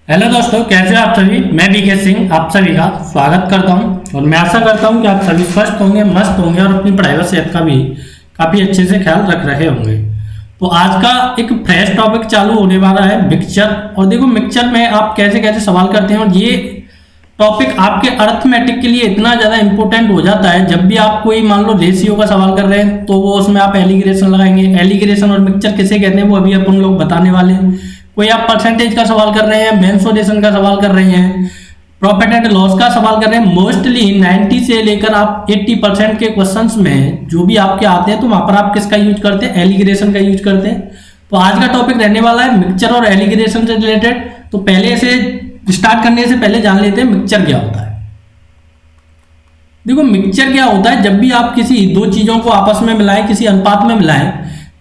Hello दोस्तों, कैसे हो आप सभी। मैं बीके सिंह आप सभी का स्वागत करता हूं और मैं आशा करता हूं कि आप सभी स्वस्थ होंगे, मस्त होंगे और अपनी पढ़ाई व सेहत का भी काफ़ी अच्छे से ख्याल रख रहे होंगे। तो आज का एक फ्रेश टॉपिक चालू होने वाला है मिक्सचर। और देखो, मिक्सचर में आप कैसे कैसे सवाल करते हैं और ये टॉपिक आपके अर्थमेटिक के लिए इतना ज़्यादा इंपॉर्टेंट हो जाता है। जब भी आप कोई मान लो रेशियो का सवाल कर रहे हैं तो वो उसमें आप एलिग्रेशन लगाएंगे। एलिग्रेशन और मिक्सचर किसे कहते हैं वो अभी अपन लोग बताने वाले हैं। कोई आप परसेंटेज का सवाल कर रहे हैं, मेंसुरेशन का सवाल कर रहे हैं, प्रॉफिट एंड लॉस का सवाल कर रहे हैं, मोस्टली 90 से लेकर आप 80% के क्वेश्चंस में जो भी आपके आते हैं तो वहां पर आप किसका यूज करते हैं, एलिग्रेशन का यूज करते हैं। तो आज का टॉपिक रहने वाला है मिक्सचर और एलिग्रेशन से रिलेटेड। तो पहले से स्टार्ट करने से पहले जान लेते हैं मिक्सचर क्या होता है। देखो, मिक्सचर क्या होता है, जब भी आप किसी दो चीजों को आपस में मिलाएं, किसी अनुपात में मिलाएं,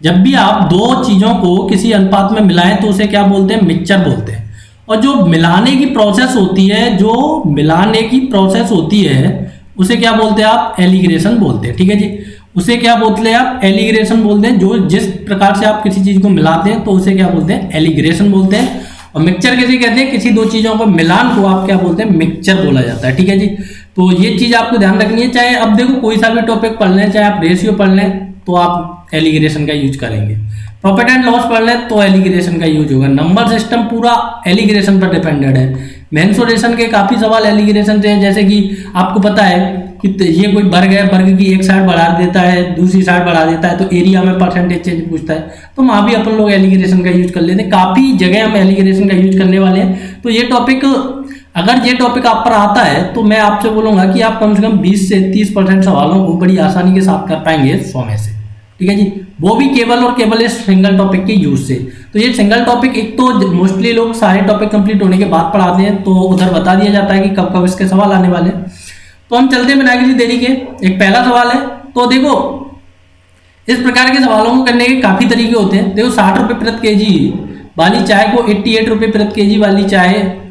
जब भी आप दो चीजों को किसी अनुपात में मिलाएं तो उसे क्या बोलते हैं, मिक्सचर बोलते हैं। और जो मिलाने की प्रोसेस होती है, जो मिलाने की प्रोसेस होती है उसे क्या बोलते हैं आप, एलिग्रेशन बोलते हैं। ठीक है जी, उसे क्या बोलते हैं आप, एलिग्रेशन बोलते हैं। जो जिस प्रकार से आप किसी चीज को मिलाते हैं तो उसे क्या बोलते हैं, एलिग्रेशन बोलते हैं। और मिक्सचर किसे कहते हैं, किसी दो चीजों को मिलान को आप क्या बोलते हैं, मिक्सचर बोला जाता है। ठीक है जी, तो ये चीज आपको ध्यान रखनी है। चाहे अब देखो कोई सा भी टॉपिक पढ़ लें, चाहे आप रेशियो पढ़ लें तो आप एलिग्रेशन का यूज करेंगे, प्रॉफिट एंड लॉस पढ़ लें तो एलिग्रेशन का यूज होगा। नंबर सिस्टम पूरा एलिग्रेशन पर डिपेंडेड है। मेंसुरेशन के काफी सवाल एलिग्रेशन से हैं, जैसे कि आपको पता है कि ये कोई वर्ग है, वर्ग की एक साइड बढ़ा देता है, दूसरी साइड बढ़ा देता है, तो एरिया में परसेंटेज चेंज पूछता है, तो वहां भी अपन लोग एलिग्रेशन का यूज कर लेते हैं। काफी जगह हम एलिग्रेशन का यूज करने वाले हैं। तो ये टॉपिक, अगर ये टॉपिक आप पर आता है तो मैं आपसे बोलूंगा कि आप कम से कम 20 से 30% सवालों को बड़ी आसानी के साथ कर पाएंगे 100 में से। ठीक है जी, वो भी केवल और केवल इस सिंगल टॉपिक के यूज से। तो ये सिंगल टॉपिक एक तो मोस्टली लोग सारे टॉपिक कंप्लीट होने के बाद पढ़ाते हैं, तो उधर बता दिया जाता है कि कब कब इसके सवाल आने वाले हैं। तो हम चलते बिना किसी देरी के, एक पहला सवाल है। तो देखो, इस प्रकार के सवालों को करने के काफी तरीके होते हैं। देखो, 60 रुपए प्रति केजी वाली चाय को 88 रुपए प्रति केजी वाली चाय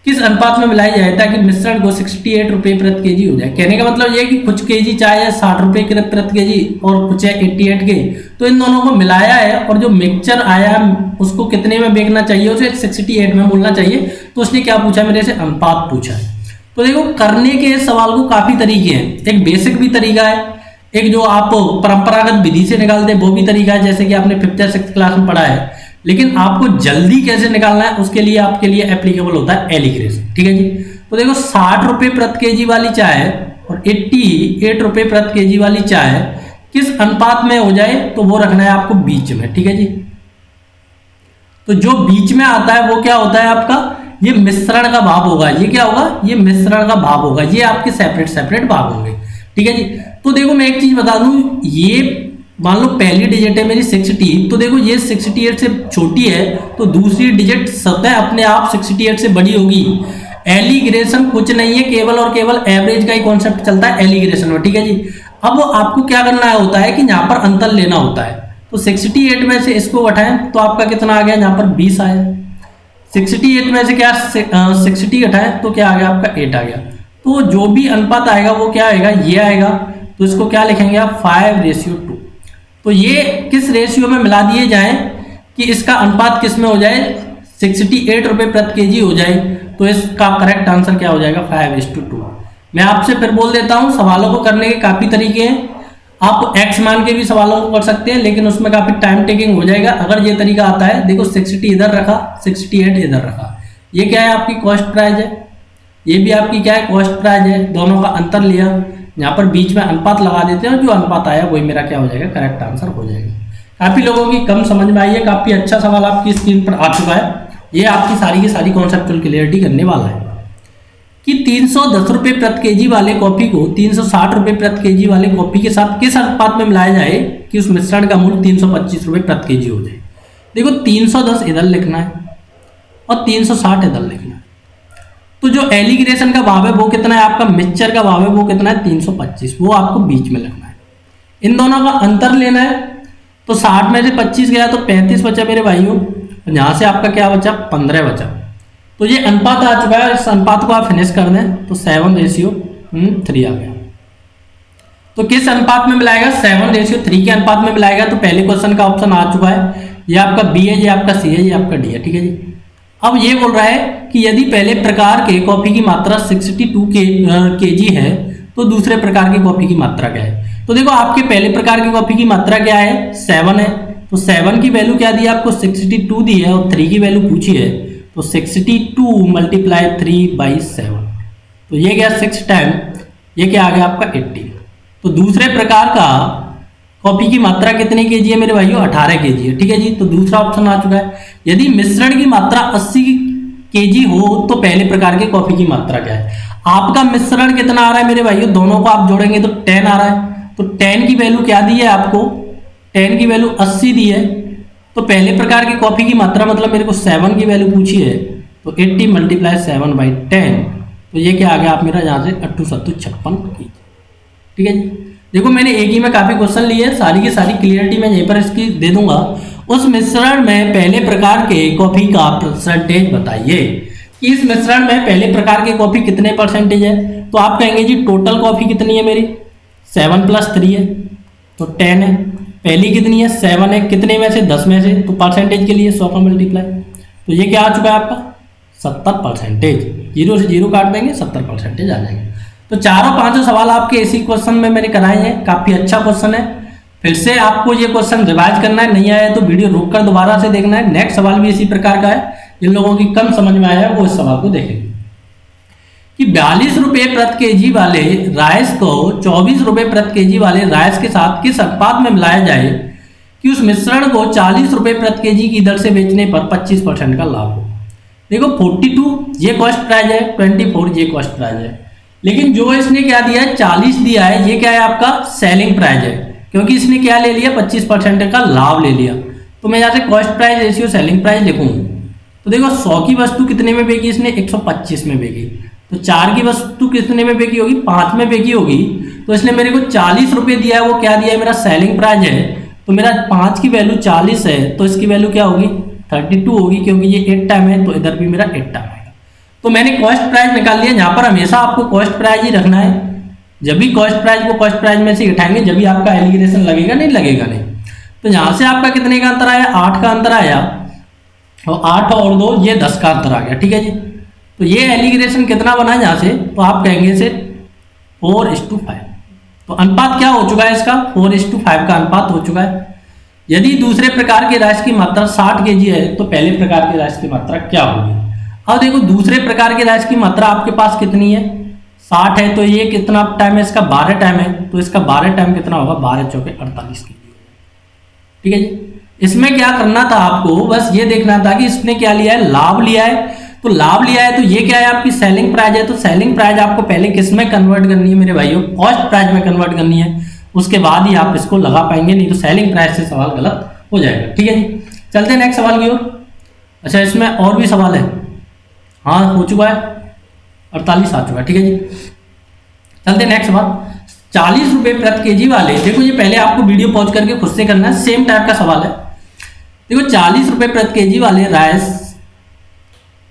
किस अनुपात में मिलाई जाए ताकि मिश्रण को 68 रुपए प्रति केजी हो जाए। कहने का मतलब ये कि कुछ केजी चाय है 60 रुपए प्रति केजी और कुछ है 88 के, तो इन दोनों को मिलाया है और जो मिक्सचर आया उसको कितने में बेचना चाहिए, उसे 68 में बोलना चाहिए। तो उसने क्या पूछा, मेरे से अनुपात पूछा है। तो देखो, करने के सवाल को काफी तरीके हैं। एक बेसिक भी तरीका है, एक जो आप परंपरागत विधि से निकालते हैं वो भी तरीका है, जैसे कि आपने 5th या 6th क्लास में पढ़ा है। लेकिन आपको जल्दी कैसे निकालना है उसके लिए आपके लिए एप्लीकेबल होता है एलिग्रेशन। ठीक है जी, तो देखो 60 रुपए प्रति केजी वाली चाय और 88 रुपए प्रति केजी वाली चाय किस अनुपात में हो जाए तो वो रखना है आपको बीच में। ठीक है जी, तो जो बीच में आता है वो क्या होता है आपका, ये मिश्रण का भाव होगा। ये क्या होगा, ये मिश्रण का भाव होगा। ये आपके सेपरेट सेपरेट भाव होंगे। ठीक है जी, तो देखो मैं एक चीज बता दूं, ये मान लो पहली डिजिट है मेरी 60, तो देखो ये 68 से छोटी है तो दूसरी डिजिट स्वतः अपने आप 68 से बड़ी होगी। एलिग्रेशन कुछ नहीं है, केवल और केवल एवरेज का ही कॉन्सेप्ट चलता है एलिग्रेशन में। ठीक है जी, अब आपको क्या करना होता है कि यहाँ पर अंतर लेना होता है। तो 68 में से इसको उठाएं तो आपका कितना आ गया, यहाँ पर 20 आया। 68 में से क्या 60 हटाएं तो क्या आ गया आपका 8 आ गया। तो जो भी अनुपात आएगा वो क्या आएगा, ये आएगा। तो इसको क्या लिखेंगे आप, 5:2। तो ये किस रेशियो में मिला दिए जाएं कि इसका अनुपात किस में हो जाए, 68 रुपए प्रति केजी हो जाए। तो इसका करेक्ट आंसर क्या हो जाएगा, 5:2। मैं आपसे फिर बोल देता हूं, सवालों को करने के काफी तरीके हैं। आप एक्स मान के भी सवालों को कर सकते हैं, लेकिन उसमें काफी टाइम टेकिंग हो जाएगा। अगर ये तरीका आता है, देखो 60 इधर रखा, 68 इधर रखा, ये क्या है आपकी कॉस्ट प्राइस है, ये भी आपकी क्या है कॉस्ट प्राइस है। दोनों का अंतर लिया, यहाँ पर बीच में अनुपात लगा देते हैं और जो अनुपात आया वही मेरा क्या हो जाएगा, करेक्ट आंसर हो जाएगा। काफी लोगों की कम समझ में आई है, काफी अच्छा सवाल आपकी स्क्रीन पर आ चुका है। ये आपकी सारी की सारी कॉन्सेप्चुअल क्लियरिटी करने वाला है कि 310 रुपए प्रति केजी वाले कॉफी को 360 रुपए प्रति केजी वाले कॉफी के साथ किस अनुपात में मिलाया जाए कि उस मिश्रण का मूल्य 325 रुपए प्रति केजी हो जाए। देखो 310 इधर लिखना है और 360 इधर लिखना है। तो जो एलिग्रेशन का भाव है वो कितना है आपका, मिक्सचर का भाव है वो कितना है 325, वो आपको बीच में लिखना है। इन दोनों का अंतर लेना है। तो 60 में से 25 गया तो 35 बचा मेरे भाइयों, यहां से आपका क्या बचा, 15 बचा। तो ये अनुपात आ चुका है, इस अनुपात को आप फिनिश कर दें तो 7:3 आ गया। तो किस अनुपात में मिलाएगा, 7:3 के अनुपात में मिलाएगा। तो पहले क्वेश्चन का ऑप्शन आ चुका है, ये आपका बी है, ये आपका सी है, ये आपका डी है। ठीक है जी, अब ये बोल रहा है कि यदि पहले प्रकार के कॉफी की मात्रा 62 केजी है तो दूसरे प्रकार की कॉफी की मात्रा क्या है। तो देखो आपके पहले प्रकार की कॉफी की मात्रा क्या है, 7 है। तो 7 की वैल्यू क्या दी है आपको, 62 दी है और 3 की वैल्यू पूछी है। तो 62 मल्टीप्लाई 3/7, तो ये गया 6 टाइम, ये क्या आ गया आपका 80। तो दूसरे प्रकार का कॉफी की मात्रा कितने केजी है मेरे भाइयों, 18 केजी है। ठीक है जी, तो दूसरा ऑप्शन आ चुका है। यदि मिश्रण की मात्रा 80 केजी हो तो पहले प्रकार के कॉफी की मात्रा क्या है। आपका मिश्रण कितना आ रहा है मेरे भाइयों, दोनों को आप जोड़ेंगे तो 10 आ रहा है। तो 10 की वैल्यू क्या दी है आपको, 10 की वैल्यू 80 दी है। तो पहले प्रकार की कॉफी की मात्रा मतलब मेरे को 7 की वैल्यू पूछी है। तो 80 मल्टीप्लाई 7/10, तो ये क्या आ गया आप मेरा यहाँ से 8 7 56 केजी। ठीक है जी, देखो मैंने एक ही में काफी क्वेश्चन लिए, सारी की सारी क्लियरिटी मैं यहीं पर इसकी दे दूंगा। उस मिश्रण में पहले प्रकार के कॉफी का परसेंटेज बताइए कि इस मिश्रण में पहले प्रकार के कॉफी कितने परसेंटेज है। तो आप कहेंगे जी टोटल कॉफी कितनी है मेरी, 7 + 3 है तो 10 है। पहली कितनी है, 7 है, कितने में से, 10 में से, तो परसेंटेज के लिए 100 का मल्टीप्लाई, तो ये क्या आ चुका है आपका 70%। 0 से 0 काट देंगे 70% आ जाएंगे। तो चारों पांचों सवाल आपके इसी क्वेश्चन में मैंने कराए हैं, काफी अच्छा क्वेश्चन है। फिर से आपको ये क्वेश्चन रिवाइज करना है, नहीं आया तो वीडियो रोककर दोबारा से देखना है। नेक्स्ट सवाल भी इसी प्रकार का है, जिन लोगों की कम समझ में आया है वो इस सवाल को देखेंगे कि 42 रुपये प्रति केजी वाले राइस को 24 रुपये प्रति केजी वाले राइस के साथ किस अनुपात में मिलाया जाए कि उस मिश्रण को 40 रुपये प्रति केजी की दर से बेचने पर 25% का लाभ हो। देखो 42 ये कॉस्ट प्राइस है, 24 ये कॉस्ट प्राइस है, लेकिन जो इसने क्या दिया है 40 दिया है, ये क्या है आपका सेलिंग प्राइस है, क्योंकि इसने क्या ले लिया 25% का लाभ ले लिया। तो मैं यहाँ से cost price ratio selling price लिखूंगा। तो देखो 100 की वस्तु कितने में बेची, इसने 125 में बेची। तो 4 की वस्तु कितने में बेची होगी, 5 में बेची होगी। तो इसने मेरे को 40 रुपये दिया है, वो क्या दिया है मेरा सेलिंग प्राइस है। तो मेरा 5 की वैल्यू 40 है, तो इसकी वैल्यू क्या होगी 32 होगी, क्योंकि ये 8 टाइम है तो इधर भी मेरा 8 टाइम आएगा। तो मैंने कॉस्ट प्राइस निकाल लिया। यहाँ पर हमेशा आपको कॉस्ट प्राइस ही रखना है, जब भी कॉस्ट प्राइस को कॉस्ट प्राइस में से घटाएंगे जब भी आपका एलिगेशन लगेगा, नहीं लगेगा नहीं। तो यहाँ से आपका कितने का अंतर आया, 8 का अंतर आया, और 8 और 2 ये 10 का अंतर आ गया। ठीक है जी, तो ये एलिगेशन कितना बना है यहाँ से, तो आप कहेंगे से 4:5। तो अनुपात क्या हो चुका है इसका, 4:5 का अनुपात हो चुका है। यदि दूसरे प्रकार के राइस की मात्रा 60 केजी है तो पहले प्रकार के राइस की मात्रा क्या होगी। अब देखो दूसरे प्रकार के राइस की मात्रा आपके पास कितनी है, 60 है, तो ये कितना टाइम है इसका, 12 टाइम है। तो इसका 12 टाइम कितना होगा, 12 चौके 48 केजी। ठीक है जी, इसमें क्या करना था आपको, बस ये देखना था कि इसने क्या लिया है, लाभ लिया है। तो लाभ लिया है तो ये क्या है आपकी सेलिंग प्राइस है। तो सेलिंग प्राइस आपको पहले किस में कन्वर्ट करनी है मेरे भाइयों, कॉस्ट प्राइस में कन्वर्ट करनी है, उसके बाद ही आप इसको लगा पाएंगे, नहीं तो सेलिंग प्राइस से सवाल गलत हो जाएगा। ठीक है जी, चलते हैं नेक्स्ट सवाल की ओर। अच्छा इसमें और भी सवाल है, हाँ हो चुका है, 48 आ चुका है। ठीक है जी, चलते हैं नेक्स्ट सवाल। 40 रुपये प्रति केजी वाले, देखो ये पहले आपको वीडियो पॉज करके खुद से करना है, सेम टाइप का सवाल है। देखो 40 रुपये प्रति केजी वाले राइस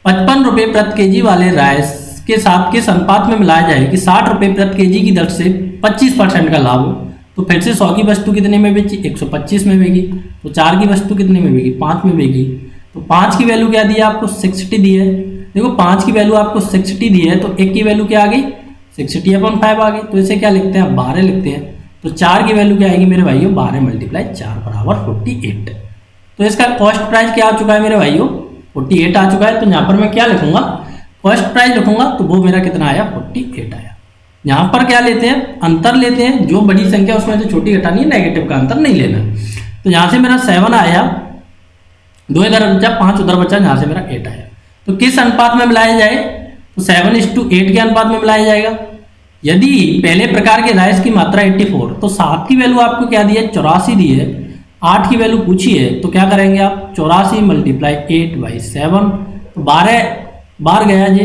55 रुपये प्रति केजी वाले राइस के साथ किस अनुपात में मिलाया जाए कि 60 रुपये प्रति केजी की दर से 25% का लाभ हो। तो फिर से 100 की वस्तु कितने में बेची, 125 में बेची। तो 4 की वस्तु कितने में बेची, 5 में बेची। तो 5 की वैल्यू क्या दी है आपको, 60 दी है। देखो 5 की वैल्यू आपको 60 दी है, तो 1 की वैल्यू क्या आ गई, 60/5 आ गई। तो इसे क्या लिखते हैं, 12 लिखते हैं। तो 4 की वैल्यू क्या आएगी मेरे भाइयों, 12 × 4 बराबर 48। तो इसका कॉस्ट प्राइस क्या आ चुका है मेरे भाइयों, 48 आ चुका है। तो यहाँ पर मैं क्या लिखूंगा, कॉस्ट प्राइस लिखूंगा, तो वो मेरा कितना आया, 48 आया। यहाँ पर क्या लेते हैं, अंतर लेते हैं, जो बड़ी संख्या उसमें से छोटी घटानी है, नेगेटिव का अंतर नहीं लेना। तो यहाँ से मेरा 7 आया, 2 इधर बचा, 5 उधर बचा, यहाँ से मेरा 8 आया। तो किस अनुपात में मिलाया जाए, तो 7:8 के अनुपात में मिलाया जाएगा। यदि पहले प्रकार के राइस की मात्रा 84, तो 7 की वैल्यू आपको क्या दी है, 84 दी है। 8 की वैल्यू पूछी है, तो क्या करेंगे आप, 84 × 8/7, तो 12 बार गया जी,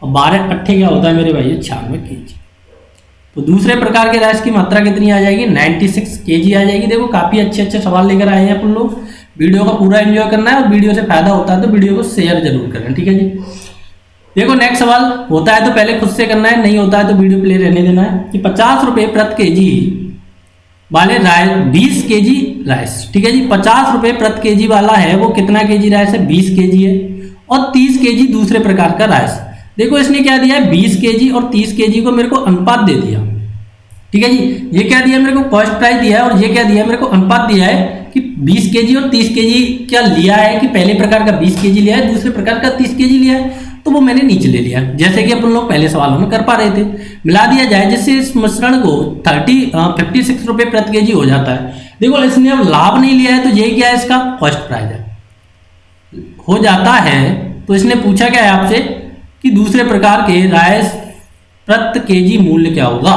और 12 अट्ठे क्या होता है मेरे भाई, 96 केजी। तो दूसरे प्रकार के राइस की मात्रा कितनी आ जाएगी, 96 केजी आ जाएगी। देखो काफी अच्छे अच्छे सवाल लेकर आए हैं अपन लोग, वीडियो का पूरा एंजॉय करना है, और वीडियो से फायदा होता है तो वीडियो को शेयर जरूर करें। ठीक है जी, देखो नेक्स्ट सवाल होता है तो पहले खुद से करना है, नहीं होता है तो वीडियो प्ले रहने देना है। कि 50 रुपये प्रति केजी वाले राइस 20 केजी राइस, ठीक है जी, 50 रुपये प्रति केजी वाला है, वो कितना केजी राइस है, 20 केजी है। और 30 केजी दूसरे प्रकार का राइस। देखो इसने क्या दिया है, 20 केजी और 30 केजी को मेरे को अनुपात दे दिया। ठीक है जी, ये क्या दिया मेरे को, कॉस्ट प्राइस दिया है, और ये क्या दिया मेरे को, अनुपात दिया है कि 20 केजी और 30 केजी क्या लिया है, कि पहले प्रकार का 20 केजी लिया है, दूसरे प्रकार का 30 केजी लिया है, तो वो मैंने नीचे ले लिया, जैसे कि अपन लोग पहले सवालों में कर पा रहे थे। मिला दिया जाए जिससे इस मिश्रण को 56 रुपये प्रति केजी हो जाता है। देखो इसने अब लाभ नहीं लिया है, तो ये क्या है, इसका कॉस्ट प्राइस है हो जाता है। तो इसने पूछा क्या है आपसे कि दूसरे प्रकार के राइस प्रति केजी मूल्य क्या होगा।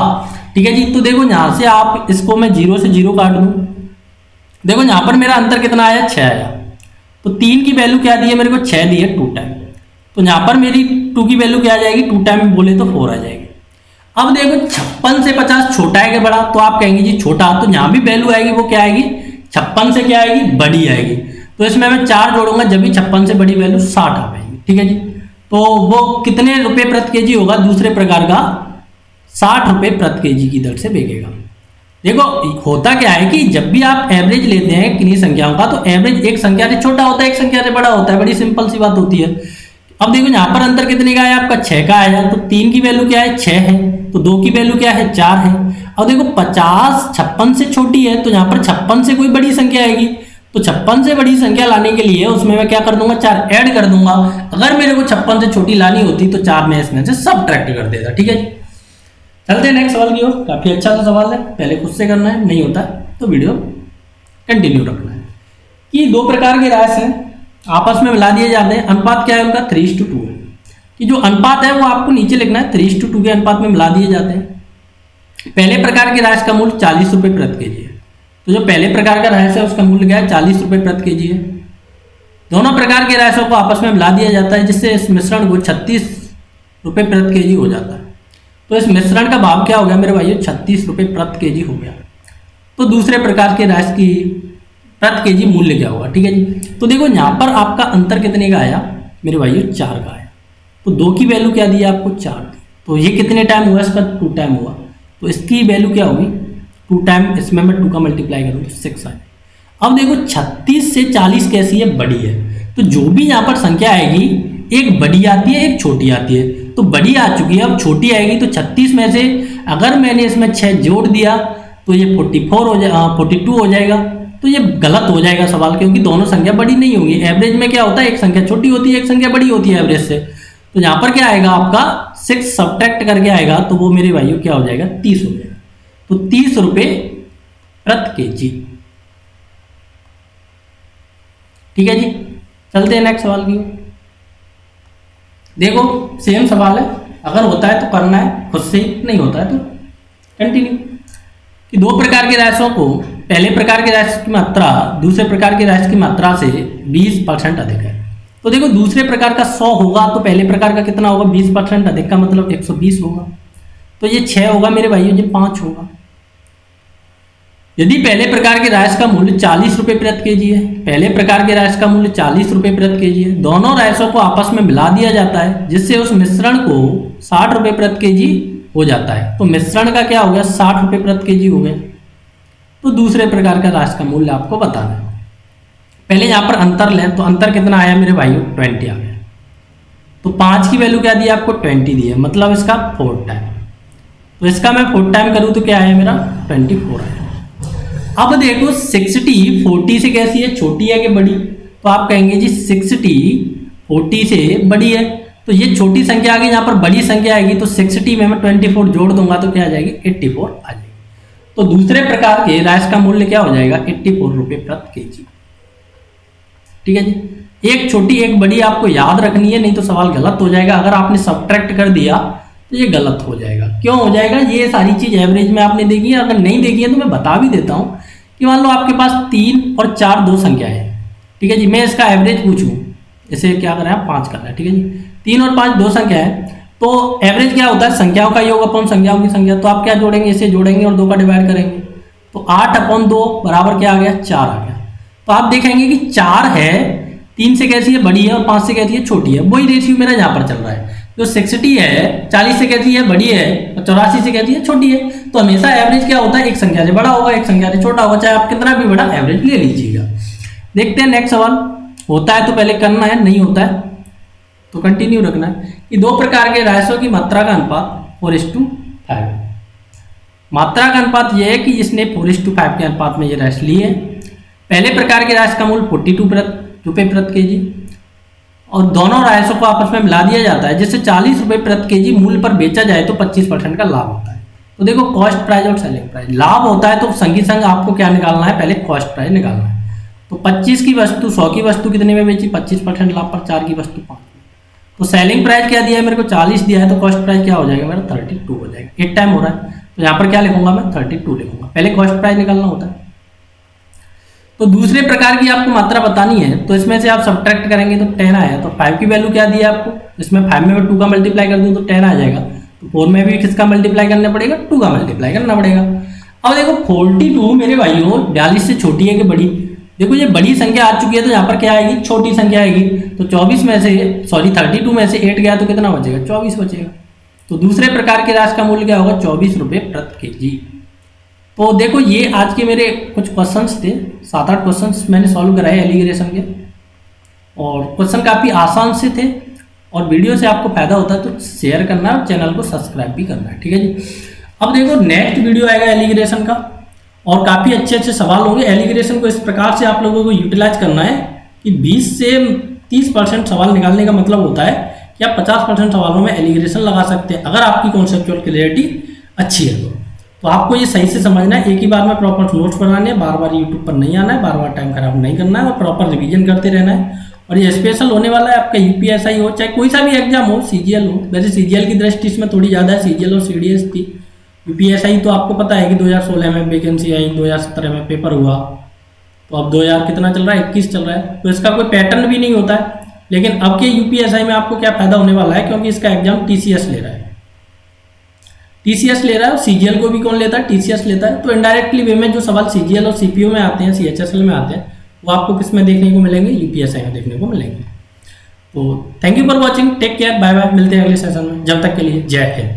ठीक है जी, तो देखो यहां से आप इसको मैं 0 से 0 काट दूं। देखो यहां पर मेरा अंतर कितना आया, 6 आया। तो 3 की वैल्यू क्या दी है मेरे को, 6 दी है 2 टाइम। तो यहां पर मेरी 2 की वैल्यू क्या आ जाएगी, 2 टाइम बोले तो 4 आ जाएगी। अब देखो 56 से 50 छोटा है कि बड़ा, तो आप कहेंगे जी छोटा, तो यहां भी वैल्यू आएगी, वो क्या आएगी, 56 से क्या आएगी, बड़ी आएगी। तो इसमें मैं 4 जोड़ूंगा, जब भी 56 से बड़ी वैल्यू 60 आ पाएगी। ठीक है जी, तो वो कितने रुपए प्रति केजी होगा, दूसरे प्रकार का 60 रुपए प्रति केजी की दर से बिकेगा। देखो होता क्या है कि जब भी आप एवरेज लेते हैं किन्हीं संख्याओं का, तो एवरेज एक संख्या से छोटा होता है, एक संख्या से बड़ा होता है, बड़ी सिंपल सी बात होती है। अब देखो यहाँ पर अंतर कितने का है आपका, 6 का आया। तो 3 की वैल्यू क्या है, 6 है। तो 2 की वैल्यू क्या है, 4 है। अब देखो 50 56 से छोटी है, तो यहाँ पर 56 से कोई बड़ी संख्या आएगी। तो 56 से बड़ी संख्या लाने के लिए उसमें मैं क्या कर दूंगा, 4 ऐड कर दूंगा। अगर मेरे को 56 से छोटी लानी होती तो 4 में इसमें से सबट्रैक्ट कर देता। ठीक है जी, चलते हैं नेक्स्ट सवाल की ओर। काफी अच्छा सा सवाल है, पहले खुद से करना है, नहीं होता तो वीडियो कंटिन्यू रखना है। कि 2 प्रकार के राइस हैं, आपस में मिला दिए जाते हैं। अनुपात क्या है उनका, 3:2 है। कि जो अनुपात है वो आपको नीचे लिखना है, 3:2 के अनुपात में मिला दिए जाते हैं। पहले प्रकार के राइस का मूल्य 40 रुपये प्रति केजी है। तो जो पहले प्रकार का राइस है उसका मूल्य क्या है, 40 रुपये प्रति केजी है। दोनों प्रकार के राइसों को आपस में मिला दिया जाता है, जिससे इस मिश्रण को 36 रुपये प्रति केजी हो जाता है। तो इस मिश्रण का भाव क्या हो गया मेरे भाइयों, 36 रुपये प्रति केजी हो गया। तो दूसरे प्रकार के राइस की प्रति केजी मूल्य क्या होगा। ठीक है जी, तो देखो यहाँ पर आपका अंतर कितने का आया मेरे भाइयों, 4 का आया। तो 2 की वैल्यू क्या दी है आपको, 4 दी। तो ये कितने टाइम हुआ, इसका 2 टाइम हुआ। तो इसकी वैल्यू क्या होगी, 2 टाइम, इसमें मैं 2 का मल्टीप्लाई करूँ तो 6 आए। अब देखो 36 से 40 कैसी है, बड़ी है। तो जो भी यहाँ पर संख्या आएगी, एक बड़ी आती है, एक छोटी आती है। तो बड़ी आ चुकी है, अब छोटी आएगी। तो 36 में से अगर मैंने इसमें 6 जोड़ दिया तो ये 44 हो जाएगा, 42 हो जाएगा। तो ये गलत हो जाएगा सवाल, क्योंकि दोनों संख्या बड़ी नहीं होंगी। एवरेज में क्या होता है, एक संख्या छोटी होती है, एक संख्या बड़ी होती है एवरेज से। तो यहाँ पर क्या आएगा आपका 6 सब्ट्रैक्ट करके आएगा, तो वो मेरे भाइयों क्या हो जाएगा, 30 हो जाएगा। तो 30 रुपये प्रति केजी। ठीक है जी, चलते हैं नेक्स्ट सवाल की। देखो सेम सवाल है, अगर होता है तो करना है खुद से, नहीं होता है तो कंटिन्यू। कि 2 प्रकार के राइसों को पहले प्रकार के राइस की मात्रा दूसरे प्रकार के राइस की मात्रा से 20% अधिक है। तो देखो दूसरे प्रकार का 100 होगा, तो पहले प्रकार का कितना होगा, 20% अधिक का मतलब 120 होगा। तो ये 6 होगा मेरे भाइयों, ये 5 होगा। यदि पहले प्रकार के राइस का मूल्य 40 रुपये प्रति केजी है, पहले प्रकार के राइस का मूल्य 40 रुपये प्रति केजी है, दोनों राइसों को आपस में मिला दिया जाता है, जिससे उस मिश्रण को 60 रुपये प्रति केजी हो जाता है। तो मिश्रण का क्या हो गया, 60 रुपये प्रति केजी हो गया। तो दूसरे प्रकार का राइस का मूल्य आपको बताना है। पहले यहाँ पर अंतर लें, तो अंतर कितना आया मेरे भाइयों, 20 आ गया। तो 5 की वैल्यू क्या दी आपको, 20 दी है, मतलब इसका 4 टाइम। तो इसका मैं 4 टाइम करूँ तो क्या आया मेरा, 24 आया। अब देखो 60 40 से कैसी है, छोटी है कि बड़ी। तो आप कहेंगे जी 60 40 से बड़ी है, तो ये छोटी संख्या आ गई, यहाँ पर बड़ी संख्या आएगी। तो 60 में मैं 24 जोड़ दूंगा तो क्या आ जाएगी, 84 आ जाएगी। तो दूसरे प्रकार के राइस का मूल्य क्या हो जाएगा, 84 रुपये प्रति केजी। ठीक है जी, एक छोटी एक बड़ी आपको याद रखनी है, नहीं तो सवाल गलत हो जाएगा। अगर आपने सब्ट्रैक्ट कर दिया तो ये गलत हो जाएगा। क्यों हो जाएगा, ये सारी चीज एवरेज में आपने देखी है। अगर नहीं देखी है तो मैं बता भी देता हूँ कि मान लो आपके पास 3 और 4 2 संख्याएं हैं। ठीक है जी, मैं इसका एवरेज पूछूं, इसे क्या करना है, 5 करना है। ठीक है जी, 3 और 5 2 संख्या है, तो एवरेज क्या होता है, संख्याओं का योग अपॉन संख्याओं की संख्या। तो आप क्या जोड़ेंगे, इसे जोड़ेंगे और 2 का डिवाइड करेंगे। तो 8/2 बराबर क्या आ गया, 4 आ गया। तो आप देखेंगे कि 4 है, 3 से कैसी है, बड़ी है, और 5 से कैसी है, छोटी है। वही रेशियो मेरा यहाँ पर चल रहा है। जो 60 है 40 से कैसी है, बड़ी है, और 84 से कैसी है, छोटी है। तो हमेशा एवरेज क्या होता है, एक संख्या से बड़ा होगा, एक संख्या से छोटा होगा, चाहे आप कितना भी बड़ा एवरेज ले लीजिएगा। देखते हैं नेक्स्ट सवाल। होता है तो पहले करना है, नहीं होता है तो कंटिन्यू रखना है कि दो प्रकार के रायसों की मात्रा का अनुपात 4:5। मात्रा का अनुपात यह है कि जिसने 4:5 के अनुपात में ये राइस लिए। पहले प्रकार के राइस का मूल्य 42 रुपये प्रति केजी और दोनों राइसों को आपस में मिला दिया जाता है, जिससे 40 रुपये प्रति केजी मूल्य पर बेचा जाए तो 25% का लाभ होता है। तो देखो कॉस्ट प्राइस और सेलिंग प्राइस, लाभ होता है तो संगी संग आपको क्या निकालना है, पहले कॉस्ट प्राइस निकालना है। तो 25 की वस्तु 100 की वस्तु कितने में बेची, 25% लाभ पर, 4 की वस्तु 5 में। तो सेलिंग प्राइस क्या दिया है मेरे को, 40 दिया है, तो कॉस्ट प्राइस क्या हो जाएगा मेरा, 32 हो जाएगा। एक टाइम हो रहा है तो यहाँ पर क्या लिखूंगा मैं, 32 लिखूंगा, पहले कॉस्ट प्राइस निकालना होता है। तो दूसरे प्रकार की आपको मात्रा बतानी है, तो इसमें से आप सब्ट्रैक्ट करेंगे तो 10 आया। तो 5 की वैल्यू क्या दी है आपको, इसमें 5 में मैं 2 का मल्टीप्लाई कर दूं तो 10 आ जाएगा। तो 4 में भी किसका मल्टीप्लाई करना पड़ेगा, 2 का मल्टीप्लाई करना पड़ेगा। अब देखो 42 मेरे भाइयों 42 से छोटी है कि बड़ी, देखो ये बड़ी संख्या आ चुकी है तो यहाँ पर क्या आएगी, छोटी संख्या आएगी। तो 32 में से 32 में से 8 गया तो कितना बचेगा, 24 बचेगा। तो दूसरे प्रकार के राशि का मूल्य क्या होगा, 24 रुपये प्रति केजी। तो देखो ये आज के मेरे कुछ क्वेश्चंस थे, 7-8 क्वेश्चंस मैंने सॉल्व कराए एलिगेशन के, और क्वेश्चन काफ़ी आसान से थे। और वीडियो से आपको फायदा होता है तो शेयर करना है और चैनल को सब्सक्राइब भी करना है, ठीक है जी। अब देखो नेक्स्ट वीडियो आएगा एलिगेशन का, और काफ़ी अच्छे अच्छे सवाल होंगे। एलिगेशन को इस प्रकार से आप लोगों को यूटिलाइज करना है कि 20 से 30% सवाल निकालने का मतलब होता है कि आप 50% सवालों में एलिगेशन लगा सकते हैं, अगर आपकी कॉन्सेप्चुअल क्लियरिटी अच्छी है तो आपको ये सही से समझना है। एक ही बार में प्रॉपर नोट्स बनाने हैं, बार बार यूट्यूब पर नहीं आना है, बार बार टाइम खराब नहीं करना है, और प्रॉपर रिवीजन करते रहना है। और ये स्पेशल होने वाला है आपका यूपीएसआई हो चाहे कोई सा भी एग्जाम हो, सीजीएल हो। वैसे सीजीएल की दृष्टि इसमें थोड़ी ज़्यादा है, सीजीएल और सीडीएस थी। यूपीएसआई तो आपको पता है कि 2016 में वैकेंसी आई, 2017 में पेपर हुआ, तो अब 2000 कितना चल रहा है, 21 चल रहा है। तो इसका कोई पैटर्न भी नहीं होता है। लेकिन अब के यूपीएसआई में आपको क्या फायदा होने वाला है, क्योंकि इसका एग्जाम टीसीएस ले रहा है, टीसीएस ले रहा है। और सीजीएल को भी कौन लेता है, टीसीएस लेता है। तो इनडायरेक्टली वे में जो सवाल सीजीएल और सीपीओ में आते हैं, सीएचएसएल में आते हैं, वो आपको किस में देखने को मिलेंगे, यूपीएसआई में देखने को मिलेंगे। तो thank you for watching, take care, bye bye, मिलते हैं अगले सेशन में। जब तक के लिए जय हिंद।